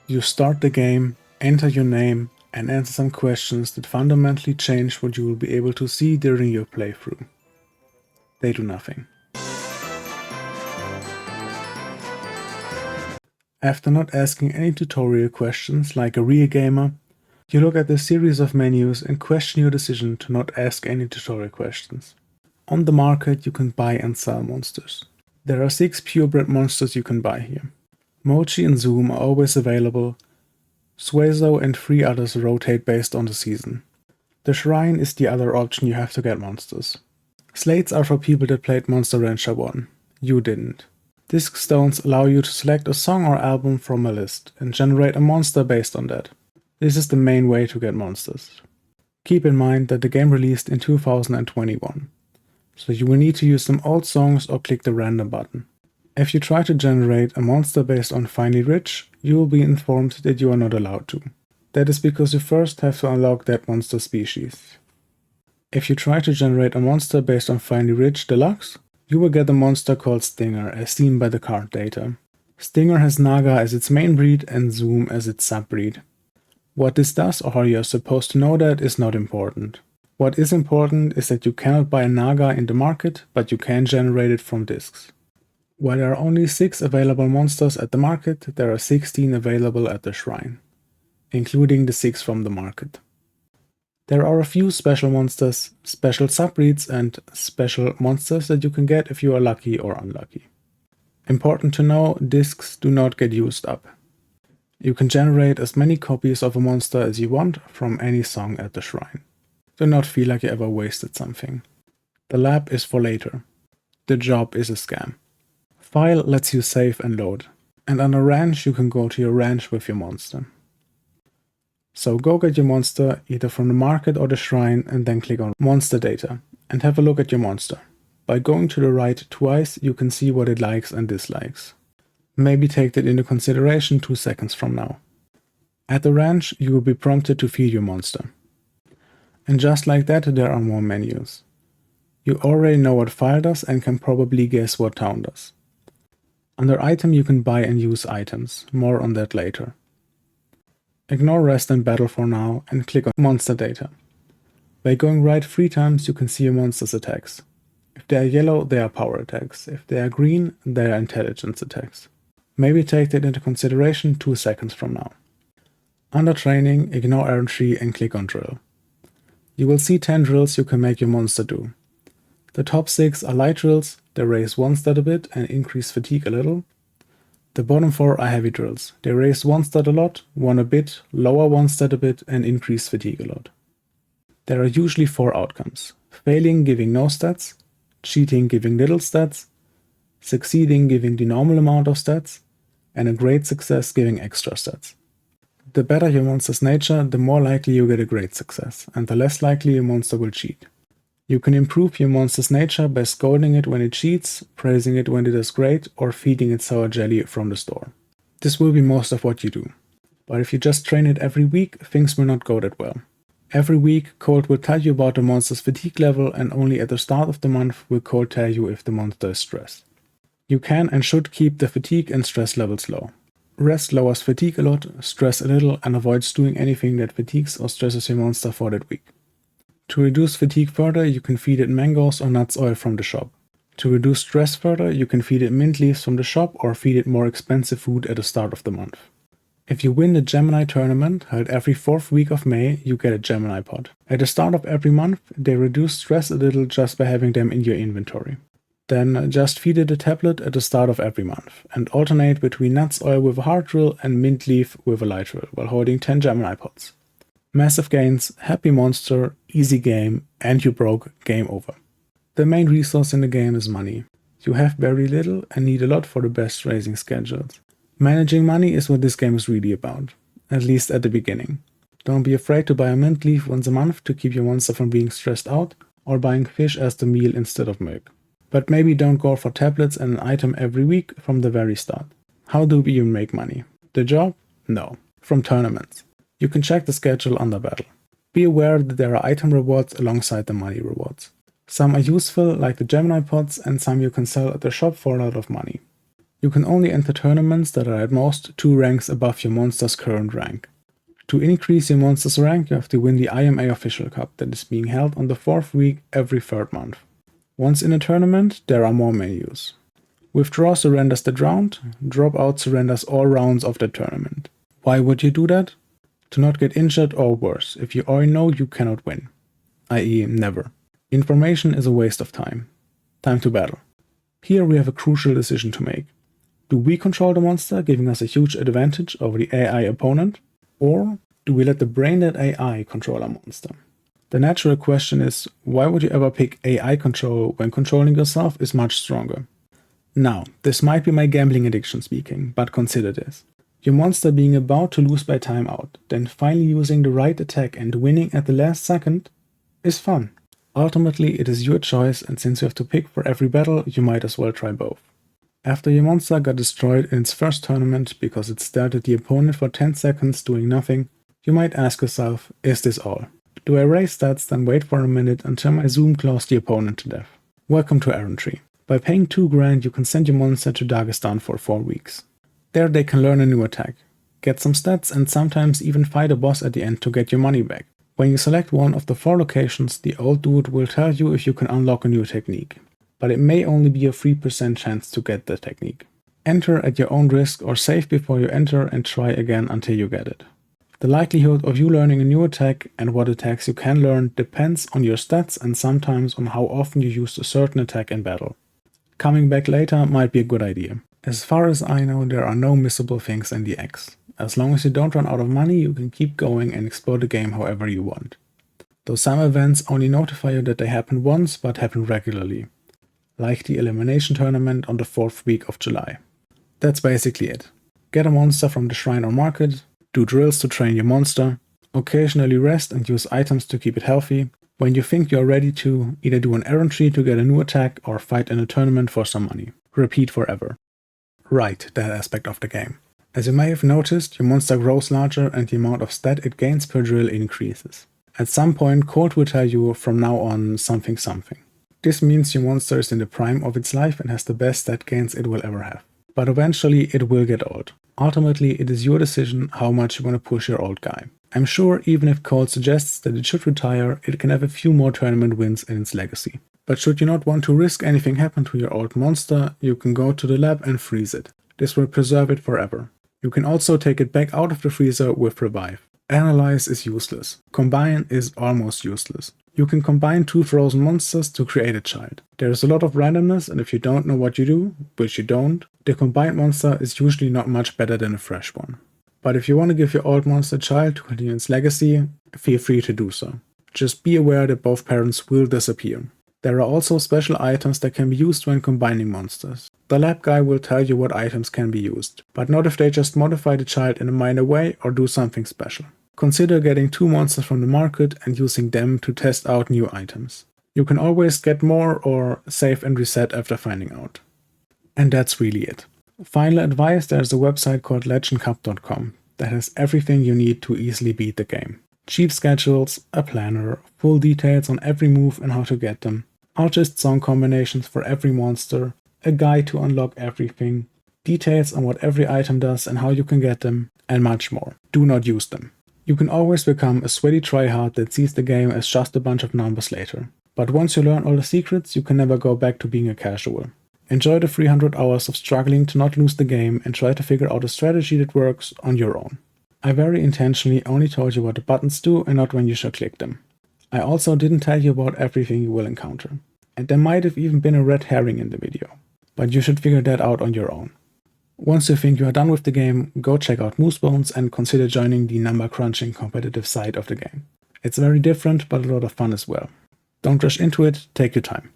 You start the game, enter your name, and answer some questions that fundamentally change what you will be able to see during your playthrough. They do nothing. After not asking any tutorial questions like a real gamer, you look at the series of menus and question your decision to not ask any tutorial questions. On the market you can buy and sell monsters. There are 6 purebred monsters you can buy here. Mochi and Zoom are always available. Suezo and 3 others rotate based on the season. The Shrine is the other option you have to get monsters. Slates are for people that played Monster Rancher 1. You didn't. Disc stones allow you to select a song or album from a list and generate a monster based on that. This is the main way to get monsters. Keep in mind that the game released in 2021, so you will need to use some old songs or click the random button. If you try to generate a monster based on Finely Rich, you will be informed that you are not allowed to. That is because you first have to unlock that monster species. If you try to generate a monster based on Finely Rich Deluxe, you will get a monster called Stinger as seen by the card data. Stinger has Naga as its main breed and Zoom as its subbreed. What this does or how you are supposed to know that is not important. What is important is that you cannot buy a Naga in the market, but you can generate it from discs. While there are only 6 available monsters at the market, there are 16 available at the Shrine, including the 6 from the market. There are a few special monsters, special subbreeds, and special monsters that you can get if you are lucky or unlucky. Important to know, discs do not get used up. You can generate as many copies of a monster as you want from any song at the Shrine. Do not feel like you ever wasted something. The lab is for later. The job is a scam. File lets you save and load, and on a ranch you can go to your ranch with your monster. So go get your monster either from the market or the Shrine and then click on Monster Data and have a look at your monster. By going to the right twice you can see what it likes and dislikes. Maybe take that into consideration 2 seconds from now. At the ranch you will be prompted to feed your monster. And just like that there are more menus. You already know what file does and can probably guess what town does. Under item you can buy and use items, more on that later. Ignore rest and battle for now and click on monster data. By going right 3 times you can see your monster's attacks. If they are yellow they are power attacks, if they are green they are intelligence attacks. Maybe take that into consideration 2 seconds from now. Under training, ignore errantry and click on drill. You will see 10 drills you can make your monster do. The top 6 are light drills, they raise 1 stat a bit and increase fatigue a little. The bottom 4 are heavy drills, they raise 1 stat a lot, 1 a bit, lower 1 stat a bit and increase fatigue a lot. There are usually 4 outcomes: failing giving no stats, cheating giving little stats, succeeding giving the normal amount of stats, and a great success giving extra stats. The better your monster's nature, the more likely you get a great success, and the less likely your monster will cheat. You can improve your monster's nature by scolding it when it cheats, praising it when it does great, or feeding it sour jelly from the store. This will be most of what you do. But if you just train it every week, things will not go that well. Every week, Cold will tell you about the monster's fatigue level, and only at the start of the month will Cold tell you if the monster is stressed. You can and should keep the fatigue and stress levels low. Rest lowers fatigue a lot, stress a little, and avoids doing anything that fatigues or stresses your monster for that week. To reduce fatigue further, you can feed it mangoes or nuts oil from the shop. To reduce stress further, you can feed it mint leaves from the shop or feed it more expensive food at the start of the month. If you win the Gemini tournament, held every 4th week of May, you get a Gemini pot. At the start of every month, they reduce stress a little just by having them in your inventory. Then just feed it a tablet at the start of every month, and alternate between nuts oil with a hard drill and mint leaf with a light drill while holding 10 Gemini pots. Massive gains, happy monster, easy game, and you broke, game over. The main resource in the game is money. You have very little and need a lot for the best raising schedules. Managing money is what this game is really about, at least at the beginning. Don't be afraid to buy a mint leaf once a month to keep your monster from being stressed out, or buying fish as the meal instead of milk. But maybe don't go for tablets and an item every week from the very start. How do we even make money? The job? No. From tournaments. You can check the schedule under battle. Be aware that there are item rewards alongside the money rewards. Some are useful, like the Gemini pots, and some you can sell at the shop for a lot of money. You can only enter tournaments that are at most 2 ranks above your monster's current rank. To increase your monster's rank, you have to win the IMA Official Cup that is being held on the 4th week every 3rd month. Once in a tournament, there are more menus. Withdraw surrenders that round, drop out surrenders all rounds of the tournament. Why would you do that? To not get injured or worse, if you already know you cannot win. i.e. never. Information is a waste of time. Time to battle. Here we have a crucial decision to make. Do we control the monster, giving us a huge advantage over the AI opponent? Or do we let the brain-dead AI control our monster? The natural question is, why would you ever pick AI control when controlling yourself is much stronger? Now, this might be my gambling addiction speaking, but consider this. Your monster being about to lose by timeout, then finally using the right attack and winning at the last second is fun. Ultimately, it is your choice, and since you have to pick for every battle, you might as well try both. After your monster got destroyed in its first tournament because it stared at the opponent for 10 seconds doing nothing, you might ask yourself, is this all? Do I raise stats then wait for a minute until my zoom claws the opponent to death? Welcome to Errantry. By paying 2 grand you can send your monster to Dagestan for 4 weeks. There they can learn a new attack, get some stats and sometimes even fight a boss at the end to get your money back. When you select one of the 4 locations, the old dude will tell you if you can unlock a new technique, but it may only be a 3% chance to get the technique. Enter at your own risk or save before you enter and try again until you get it. The likelihood of you learning a new attack and what attacks you can learn depends on your stats and sometimes on how often you use a certain attack in battle. Coming back later might be a good idea. As far as I know, there are no missable things in the X. As long as you don't run out of money, you can keep going and explore the game however you want. Though some events only notify you that they happen once but happen regularly, like the Elimination Tournament on the 4th week of July. That's basically it. Get a monster from the shrine or market, do drills to train your monster, occasionally rest and use items to keep it healthy. When you think you're ready to, either do an errantry to get a new attack or fight in a tournament for some money. Repeat forever. Right, that aspect of the game. As you may have noticed, your monster grows larger and the amount of stat it gains per drill increases. At some point, Colt will tell you from now on something something. This means your monster is in the prime of its life and has the best stat gains it will ever have. But eventually it will get old. Ultimately, it is your decision how much you want to push your old guy. I'm sure even if Colt suggests that it should retire, it can have a few more tournament wins in its legacy. But should you not want to risk anything happen to your old monster, you can go to the lab and freeze it. This will preserve it forever. You can also take it back out of the freezer with Revive. Analyze is useless. Combine is almost useless. You can combine 2 frozen monsters to create a child. There is a lot of randomness, and if you don't know what you do, which you don't, the combined monster is usually not much better than a fresh one. But if you want to give your old monster a child to continue its legacy, feel free to do so. Just be aware that both parents will disappear. There are also special items that can be used when combining monsters. The lab guy will tell you what items can be used, but not if they just modify the child in a minor way or do something special. Consider getting 2 monsters from the market and using them to test out new items. You can always get more or save and reset after finding out. And that's really it. Final advice, there's a website called legendcup.com that has everything you need to easily beat the game. Cheap schedules, a planner, full details on every move and how to get them, artist song combinations for every monster, a guide to unlock everything, details on what every item does and how you can get them, and much more. Do not use them. You can always become a sweaty tryhard that sees the game as just a bunch of numbers later. But once you learn all the secrets, you can never go back to being a casual. Enjoy the 300 hours of struggling to not lose the game and try to figure out a strategy that works on your own. I very intentionally only told you what the buttons do and not when you should click them. I also didn't tell you about everything you will encounter. And there might have even been a red herring in the video. But you should figure that out on your own. Once you think you are done with the game, go check out Moosebones and consider joining the number crunching competitive side of the game. It's very different but a lot of fun as well. Don't rush into it, take your time.